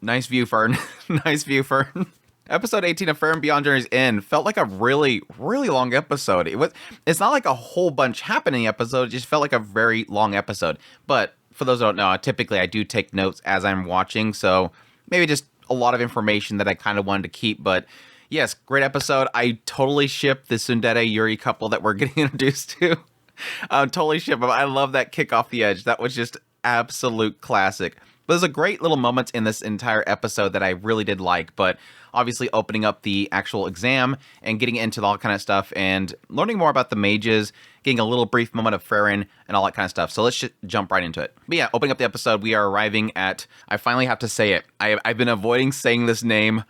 Nice view, Fern. Nice view, Fern. Episode 18 of Frieren Beyond Journey's End felt like a really, really long episode. It's not like a whole bunch happening episode, it just felt like a very long episode. But for those who don't know, typically I do take notes as I'm watching, so maybe just a lot of information that I kind of wanted to keep. But yes, great episode. I totally ship the Tsundere Yuri couple that we're getting introduced to. Totally ship them. I love that kick off the edge. That was just absolute classic. But there's a great little moments in this entire episode that I really did like, but obviously opening up the actual exam and getting into all kind of stuff and learning more about the mages, getting a little brief moment of Frieren and all that kind of stuff. So let's just jump right into it. But yeah, opening up the episode, we are arriving at, I finally have to say it. I've been avoiding saying this name,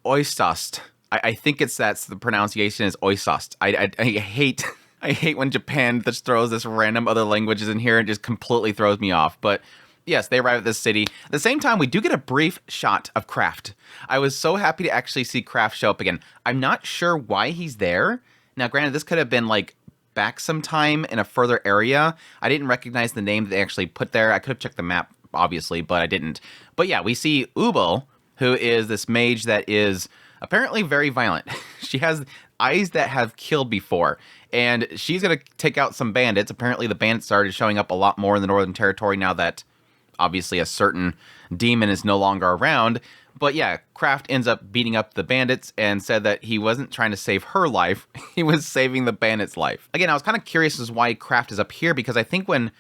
Oisast. I think that's the pronunciation is Oisast. I hate I hate when Japan just throws this random other languages in here and just completely throws me off. But yes, they arrive at this city. At the same time, we do get a brief shot of Kraft. I was so happy to actually see Kraft show up again. I'm not sure why he's there. Now, granted, this could have been like back sometime in a further area. I didn't recognize the name that they actually put there. I could have checked the map, obviously, but I didn't. But yeah, we see Uubel, who is this mage that is apparently very violent. She has eyes that have killed before, and she's going to take out some bandits. Apparently, the bandits started showing up a lot more in the Northern Territory now that obviously a certain demon is no longer around. But yeah, Kraft ends up beating up the bandits and said that he wasn't trying to save her life, he was saving the bandits' life. Again, I was kind of curious as why Kraft is up here, because I think when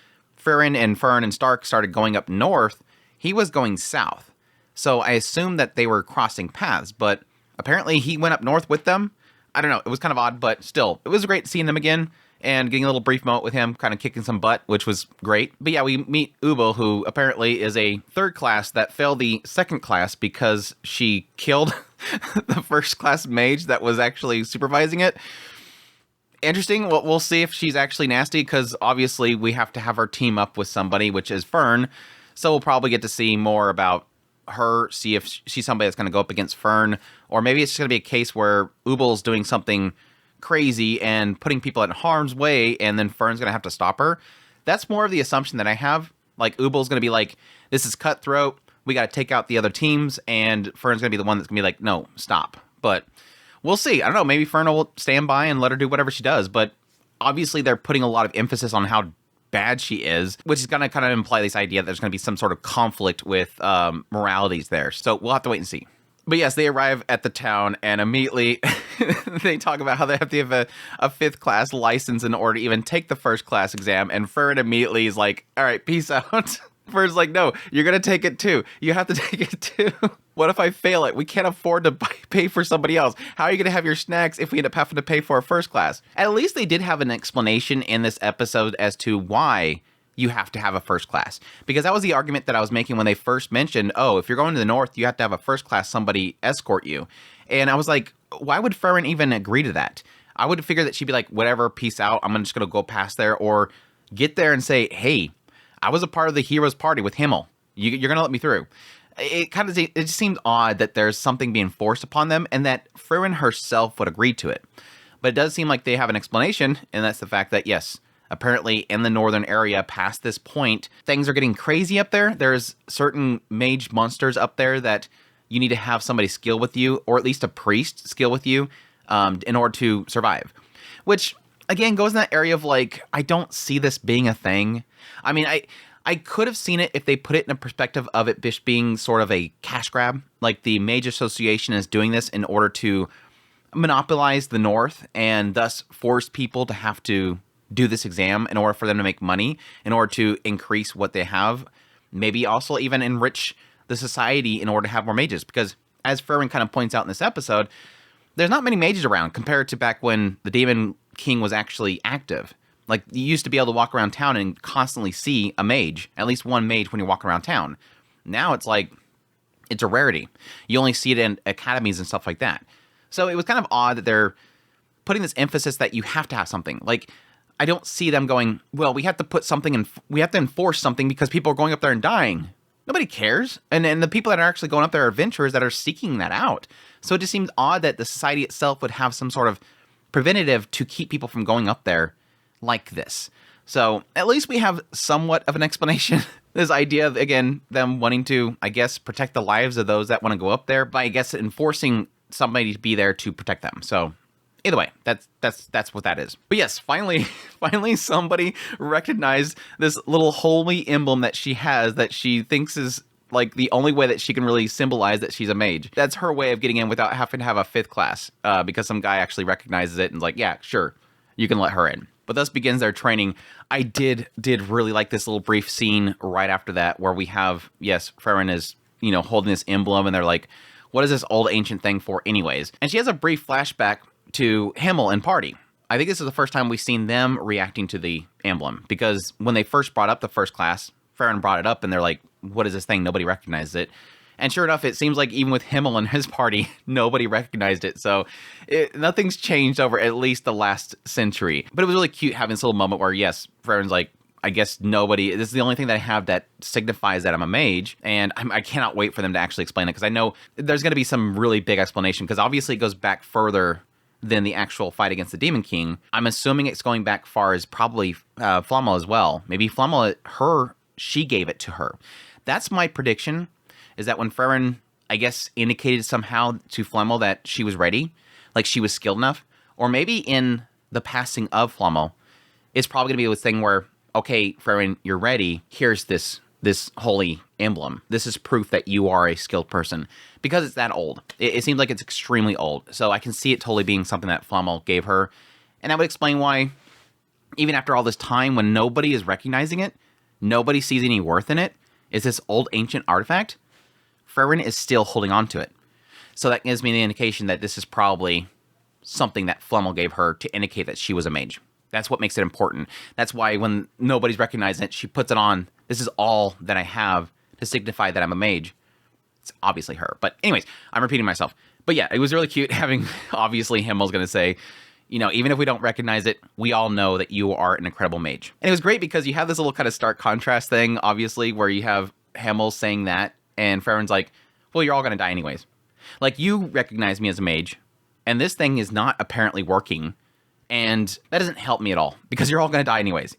Frieren and Fern and Stark started going up north, he was going south. So I assumed that they were crossing paths, but apparently he went up north with them. I don't know, it was kind of odd, but still, it was great seeing them again and getting a little brief moment with him, kind of kicking some butt, which was great. But yeah, we meet Uubel, who apparently is a third class that failed the second class because she killed the first class mage that was actually supervising it. Interesting. Well, we'll see if she's actually nasty, because obviously we have to have her team up with somebody, which is Fern. So we'll probably get to see more about her, see if she's somebody that's going to go up against Fern, or maybe it's just going to be a case where Uubel's doing something crazy and putting people in harm's way, and then Fern's going to have to stop her. That's more of the assumption that I have. Like, Uubel's going to be like, this is cutthroat, we got to take out the other teams, and Fern's going to be the one that's going to be like, no, stop. But we'll see. I don't know, maybe Fern will stand by and let her do whatever she does, but obviously they're putting a lot of emphasis on how bad she is, which is going to kind of imply this idea that there's going to be some sort of conflict with moralities there. So we'll have to wait and see. But yes, they arrive at the town, and immediately they talk about how they have to have a fifth class license in order to even take the first class exam, and Frieren immediately is like, all right, peace out. Fern's like, no, you're going to take it too. You have to take it too. What if I fail it? We can't afford to pay for somebody else. How are you going to have your snacks if we end up having to pay for a first class? At least they did have an explanation in this episode as to why you have to have a first class. Because that was the argument that I was making when they first mentioned, oh, if you're going to the north, you have to have a first class somebody escort you. And I was like, why would Frieren even agree to that? I would figure that she'd be like, whatever, peace out. I'm just going to go past there, or get there and say, hey, I was a part of the heroes party with Himmel. You're going to let me through. It just seemed odd that there's something being forced upon them, and that Frieren herself would agree to it. But it does seem like they have an explanation, and that's the fact that, yes, apparently in the northern area past this point, things are getting crazy up there. There's certain mage monsters up there that you need to have somebody skill with you, or at least a priest skill with you, in order to survive. Which, again, goes in that area of like, I don't see this being a thing. I mean, I could have seen it if they put it in a perspective of it just being sort of a cash grab. Like the Mage Association is doing this in order to monopolize the North and thus force people to have to do this exam in order for them to make money, in order to increase what they have. Maybe also even enrich the society in order to have more mages. Because as Frieren kind of points out in this episode, there's not many mages around compared to back when the Demon King was actually active. Like, you used to be able to walk around town and constantly see a mage, at least one mage when you walk around town. Now it's like, it's a rarity. You only see it in academies and stuff like that. So it was kind of odd that they're putting this emphasis that you have to have something. Like, I don't see them going, well, we have to put something in, we have to enforce something because people are going up there and dying. Nobody cares. And the people that are actually going up there are adventurers that are seeking that out. So it just seems odd that the society itself would have some sort of preventative to keep people from going up there like this. So at least we have somewhat of an explanation. This idea of, again, them wanting to, I guess, protect the lives of those that want to go up there by, I guess, enforcing somebody to be there to protect them. So either way, that's what that is. But yes, finally somebody recognized this little holy emblem that she has that she thinks is like the only way that she can really symbolize that she's a mage. That's her way of getting in without having to have a 5th class, because some guy actually recognizes it and is like, yeah, sure, you can let her in. But thus begins their training. I did really like this little brief scene right after that where we have, yes, Frieren is, holding this emblem and they're like, what is this old ancient thing for anyways? And she has a brief flashback to Himmel and Party. I think this is the first time we've seen them reacting to the emblem, because when they first brought up the 1st class, Frieren brought it up and they're like, what is this thing? Nobody recognizes it. And sure enough, it seems like even with Himmel and his party, nobody recognized it. So nothing's changed over at least the last century. But it was really cute having this little moment where, yes, Frieren's like, I guess nobody, this is the only thing that I have that signifies that I'm a mage. And I cannot wait for them to actually explain it, because I know there's going to be some really big explanation, because obviously it goes back further than the actual fight against the Demon King. I'm assuming it's going back far as probably Flamme as well. Maybe Flamme, she gave it to her. That's my prediction, is that when Frieren, I guess, indicated somehow to Flamme that she was ready, like she was skilled enough, or maybe in the passing of Flamme, it's probably going to be this thing where, okay, Frieren, you're ready, here's this holy emblem. This is proof that you are a skilled person, because it's that old. It seems like it's extremely old, so I can see it totally being something that Flamme gave her, and that would explain why, even after all this time, when nobody is recognizing it, nobody sees any worth in it, is this old ancient artifact, Frieren is still holding on to it. So that gives me the indication that this is probably something that Flamme gave her to indicate that she was a mage. That's what makes it important. That's why when nobody's recognizing it, she puts it on. This is all that I have to signify that I'm a mage. It's obviously her. But anyways, I'm repeating myself. But yeah, it was really cute having, obviously, Himmel's going to say, even if we don't recognize it, we all know that you are an incredible mage. And it was great because you have this little kind of stark contrast thing, obviously, where you have Himmel saying that, and Frieren's like, well, you're all going to die anyways. Like, you recognize me as a mage, and this thing is not apparently working, and that doesn't help me at all, because you're all going to die anyways.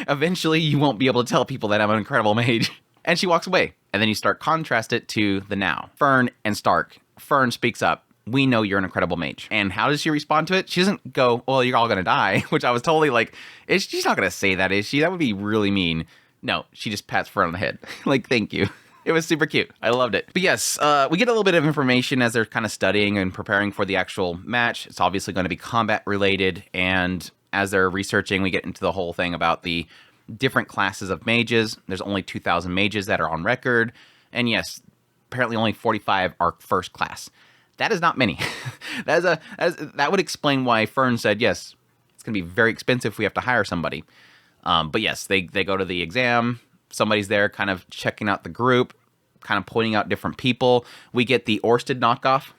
Eventually, you won't be able to tell people that I'm an incredible mage. And she walks away. And then you start contrast it to the now. Fern and Stark. Fern speaks up. We know you're an incredible mage. And how does she respond to it? She doesn't go, well, you're all going to die, which I was totally like, she's not going to say that, is she? That would be really mean. No, she just pats Fern on the head. Like, thank you. It was super cute. I loved it. But yes, we get a little bit of information as they're kind of studying and preparing for the actual match. It's obviously going to be combat related. And as they're researching, we get into the whole thing about the different classes of mages. There's only 2,000 mages that are on record. And yes, apparently only 45 are 1st class. That is not many. That would explain why Fern said, yes, it's going to be very expensive if we have to hire somebody. But yes, they go to the exam. Somebody's there kind of checking out the group, kind of pointing out different people. We get the Orsted knockoff.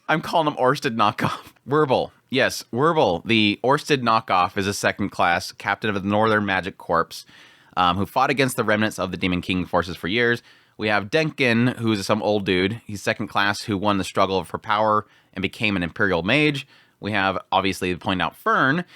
I'm calling them Orsted knockoff. Uubel. Yes, Uubel. The Orsted knockoff is a 2nd class captain of the Northern Magic Corps, who fought against the remnants of the Demon King forces for years. We have Denkin, who's some old dude. He's 2nd class, who won the struggle for power and became an Imperial Mage. We have, obviously, point out Fern.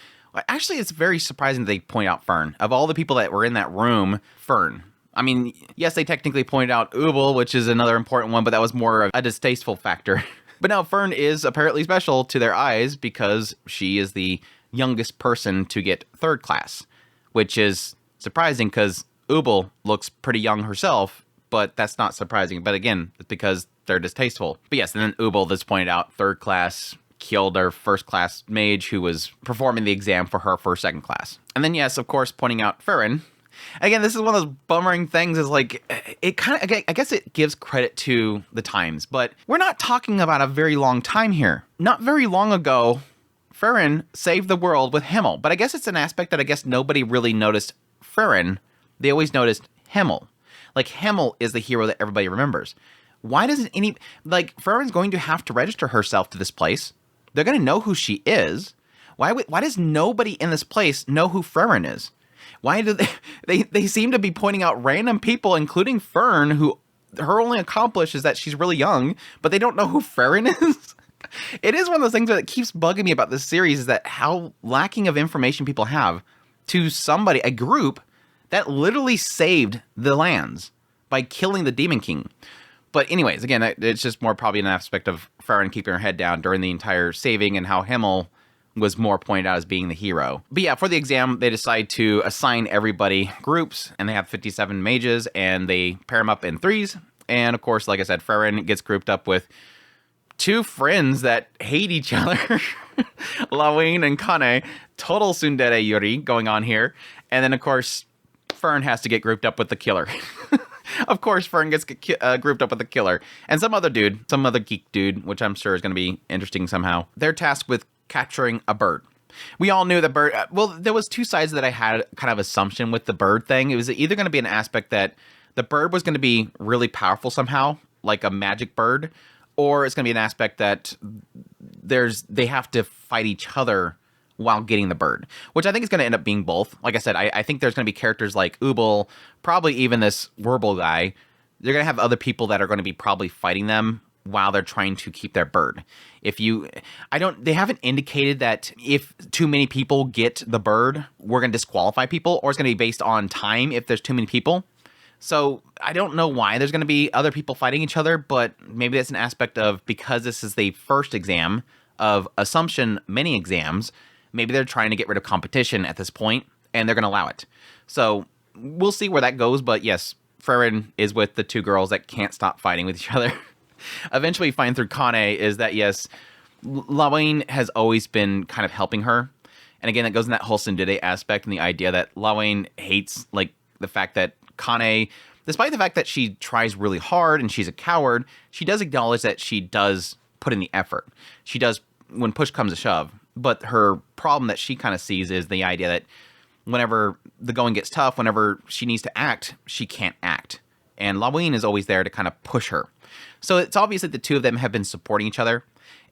Actually, it's very surprising they point out Fern. Of all the people that were in that room, Fern. I mean, yes, they technically pointed out Uubel, which is another important one, but that was more of a distasteful factor. But now Fern is apparently special to their eyes because she is the youngest person to get 3rd class, which is surprising because Uubel looks pretty young herself, but that's not surprising. But again, it's because they're distasteful. But yes, and then Uubel, that's pointed out, 3rd class, killed our 1st class mage who was performing the exam for her for 2nd class. And then yes, of course, pointing out Frieren. Again, this is one of those bummering things, is like, it kind of, I guess it gives credit to the times, but we're not talking about a very long time here. Not very long ago, Frieren saved the world with Himmel, but I guess it's an aspect that I guess nobody really noticed Frieren. They always noticed Himmel. Like, Himmel is the hero that everybody remembers. Why doesn't Frieren's going to have to register herself to this place. They're going to know who she is. Why does nobody in this place know who Frieren is? Why do they seem to be pointing out random people, including Fern, who her only accomplish is that she's really young, but they don't know who Frieren is? It is one of those things that keeps bugging me about this series, is that how lacking of information people have to somebody, a group, that literally saved the lands by killing the Demon King. But anyways, again, it's just more probably an aspect of Frieren keeping her head down during the entire saving, and how Himmel was more pointed out as being the hero. But yeah, for the exam, they decide to assign everybody groups, and they have 57 mages, and they pair them up in threes. And of course, like I said, Frieren gets grouped up with two friends that hate each other. Lawine and Kane. Total Tsundere Yuri going on here. And then, of course, Frieren has to get grouped up with the killer. Of course, Frieren gets grouped up with the killer. And some other dude, some other geek dude, which I'm sure is going to be interesting somehow. They're tasked with capturing a bird. We all knew the bird. Well, there was two sides that I had kind of assumption with the bird thing. It was either going to be an aspect that the bird was going to be really powerful somehow, like a magic bird, or it's going to be an aspect that they have to fight each other while getting the bird, which I think is going to end up being both. Like I said, I think there's going to be characters like Uubel, probably even this Verbal guy. They're going to have other people that are going to be probably fighting them while they're trying to keep their bird. They haven't indicated that if too many people get the bird, we're going to disqualify people, or it's going to be based on time if there's too many people. So I don't know why there's going to be other people fighting each other, but maybe that's an aspect of, because this is the first exam of Assumption mini exams, maybe they're trying to get rid of competition at this point, and they're going to allow it. So we'll see where that goes, but yes, Frieren is with the two girls that can't stop fighting with each other. Eventually find through Kane is that, yes, Lawine has always been kind of helping her. And again, that goes in that whole Tsundere aspect, and the idea that Lawine hates, like, the fact that Kane, despite the fact that she tries really hard and she's a coward, she does acknowledge that she does put in the effort. She does when push comes to shove. But her problem that she kind of sees is the idea that whenever the going gets tough, whenever she needs to act, she can't act. And Lawine is always there to kind of push her. So it's obvious that the two of them have been supporting each other.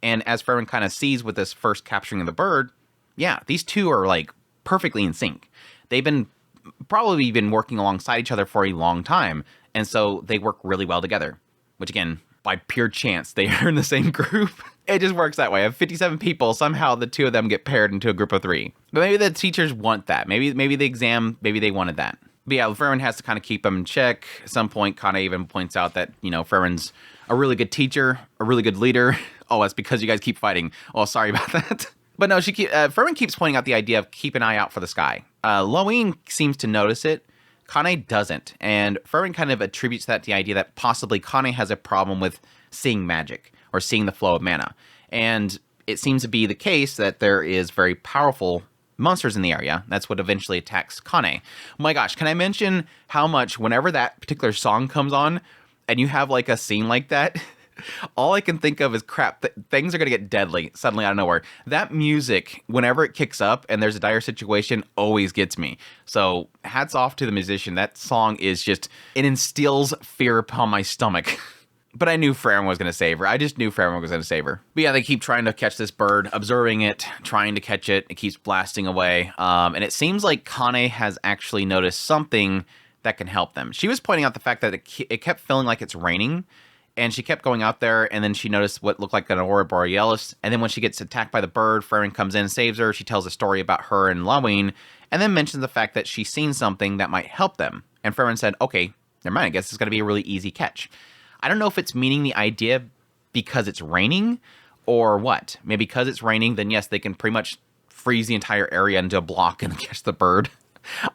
And as Frieren kind of sees with this first capturing of the bird, yeah, these two are like perfectly in sync. They've probably been working alongside each other for a long time. And so they work really well together, which again, by pure chance, they are in the same group. It just works that way. I have 57 people. Somehow the two of them get paired into a group of three. But maybe the teachers want that. Maybe the exam, maybe they wanted that. But yeah, Frieren has to kind of keep them in check. At some point, Kane even points out that, Frieren's a really good teacher, a really good leader. Oh, that's because you guys keep fighting. Oh, sorry about that. But no, Frieren keeps pointing out the idea of keep an eye out for the sky. Lawine seems to notice it. Kane doesn't. And Frieren kind of attributes that to the idea that possibly Kane has a problem with seeing magic or seeing the flow of mana. And it seems to be the case that there is very powerful monsters in the area. That's what eventually attacks Kane. Oh my gosh, can I mention how much whenever that particular song comes on and you have like a scene like that, all I can think of is crap, things are going to get deadly suddenly out of nowhere. That music, whenever it kicks up and there's a dire situation, always gets me. So hats off to the musician. That song is just, it instills fear upon my stomach. But I knew Frieren was going to save her. I just knew Frieren was going to save her. But yeah, they keep trying to catch this bird, observing it, trying to catch it. It keeps blasting away. And it seems like Kane has actually noticed something that can help them. She was pointing out the fact that it kept feeling like it's raining. And she kept going out there, and then she noticed what looked like an aurora borealis. And then when she gets attacked by the bird, Frieren comes in, saves her. She tells a story about her and Lawine, and then mentions the fact that she's seen something that might help them. And Frieren said, okay, never mind, I guess it's going to be a really easy catch. I don't know if it's meaning the idea because it's raining or what. Maybe because it's raining, then yes, they can pretty much freeze the entire area into a block and catch the bird.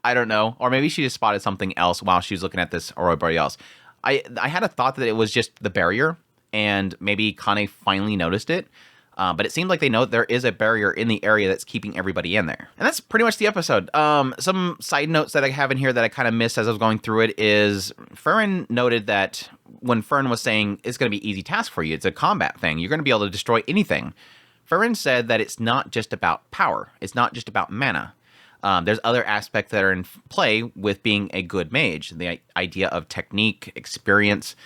I don't know. Or maybe she just spotted something else while she was looking at this aurora borealis. I had a thought that it was just the barrier, and maybe Kane finally noticed it. But it seemed like they know there is a barrier in the area that's keeping everybody in there. And that's pretty much the episode. Some side notes that I have in here that I kind of missed as I was going through it is Frieren noted that when Frieren was saying it's going to be easy task for you, it's a combat thing, you're going to be able to destroy anything. Frieren said that it's not just about power. It's not just about mana. There's other aspects that are in play with being a good mage. The idea of technique, experience,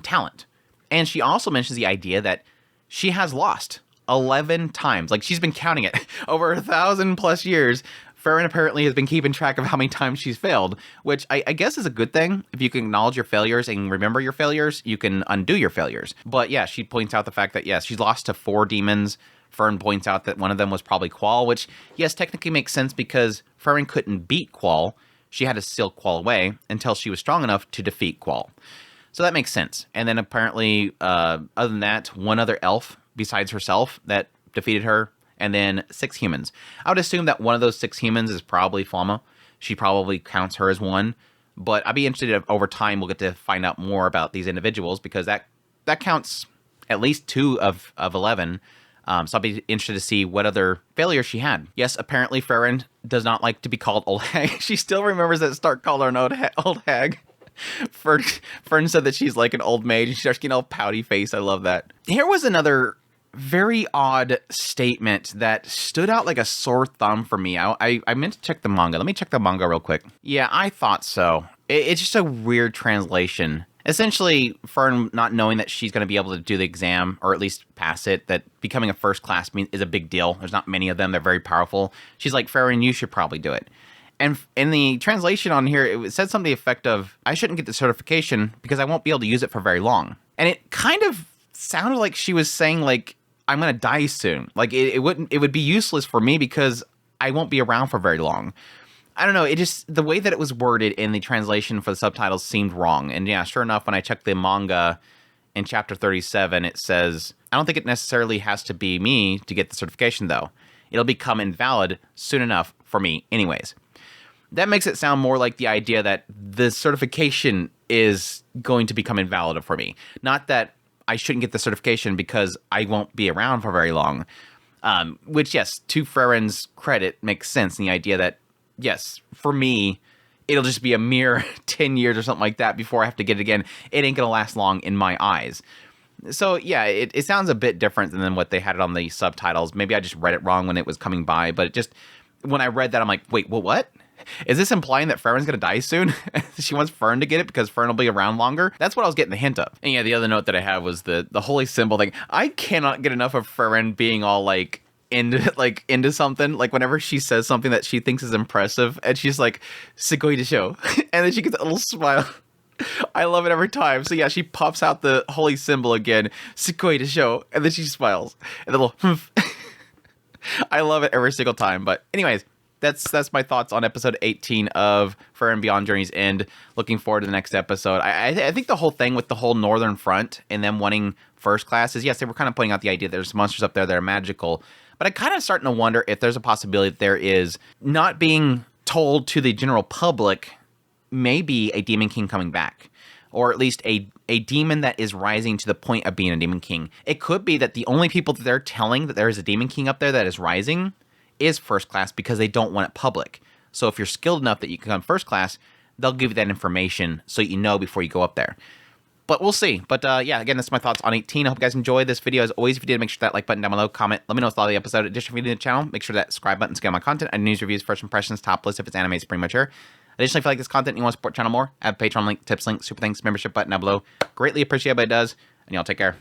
talent. And she also mentions the idea that she has lost 11 times. Like, she's been counting it. Over 1,000 plus years, Frieren apparently has been keeping track of how many times she's failed, which I guess is a good thing. If you can acknowledge your failures and remember your failures, you can undo your failures. But yeah, she points out the fact that, yes, she's lost to 4 demons. Frieren points out that one of them was probably Qual, which, yes, technically makes sense because Frieren couldn't beat Qual. she had to seal Qual away until she was strong enough to defeat Qual. So that makes sense. And then apparently, other than that, one other elf besides herself that defeated her, and then 6 humans. I would assume that one of those 6 humans is probably Flamme. She probably counts her as one. But I'd be interested if over time we'll get to find out more about these individuals, because that counts at least 2 of 11. So I'll be interested to see what other failures she had. Yes, apparently Frieren does not like to be called old hag. She still remembers that Stark called her an old hag. Fern said that she's like an old maid, and she starts getting all pouty face. I love that. Here was another very odd statement that stood out like a sore thumb for me. I meant to check the manga. Let me check the manga real quick. Yeah, I thought so. It's just a weird translation. Essentially, Fern not knowing that she's going to be able to do the exam, or at least pass it, that becoming a first class is a big deal. There's not many of them. They're very powerful. She's like, Frieren, you should probably do it. And in the translation on here, it said something to the effect of, I shouldn't get the certification because I won't be able to use it for very long. And it kind of sounded like she was saying, like, I'm going to die soon. Like, it would be useless for me because I won't be around for very long. I don't know. It just, the way that it was worded in the translation for the subtitles seemed wrong. And yeah, sure enough, when I checked the manga in chapter 37, it says, I don't think it necessarily has to be me to get the certification, though. It'll become invalid soon enough for me anyways. That makes it sound more like the idea that the certification is going to become invalid for me. Not that I shouldn't get the certification because I won't be around for very long. Which, yes, to Frieren's credit, makes sense in the idea that, yes, for me, it'll just be a mere 10 years or something like that before I have to get it again. It ain't going to last long in my eyes. So, yeah, it sounds a bit different than what they had it on the subtitles. Maybe I just read it wrong when it was coming by, but it just, when I read that, I'm like, wait, well, what? Is this implying that Frieren's going to die soon? She wants Fern to get it because Fern will be around longer? That's what I was getting the hint of. And yeah, the other note that I have was the holy symbol thing. I cannot get enough of Frieren being all like into something. Like whenever she says something that she thinks is impressive, and she's like, "Sugoi desho," and then she gets a little smile. I love it every time. So yeah, she pops out the holy symbol again, "Sugoi desho," and then she smiles. And the little I love it every single time. But anyways, that's my thoughts on episode 18 of Frieren Beyond Journey's End. Looking forward to the next episode. I think the whole thing with the whole Northern Front and them wanting first class is, yes, they were kind of pointing out the idea that there's monsters up there that are magical. But I kind of starting to wonder if there's a possibility that there is, not being told to the general public, maybe a Demon King coming back. Or at least a demon that is rising to the point of being a Demon King. It could be that the only people that they're telling that there is a Demon King up there that is rising is first class because they don't want it public. So if you're skilled enough that you can come first class, they'll give you that information so you know before you go up there. But we'll see. But yeah, again, that's my thoughts on 18. I hope you guys enjoyed this video. As always, if you did, make sure that like button down below, comment, let me know what's all the episode. Additionally, if you're new to the channel, make sure that subscribe button to get my content. I do news, reviews, first impressions, top list if it's anime, it's pretty much here. Additionally, if you like this content and you want to support the channel more, I have a Patreon link, tips link, super thanks, membership button down below. Greatly appreciate it, but it does. And y'all take care.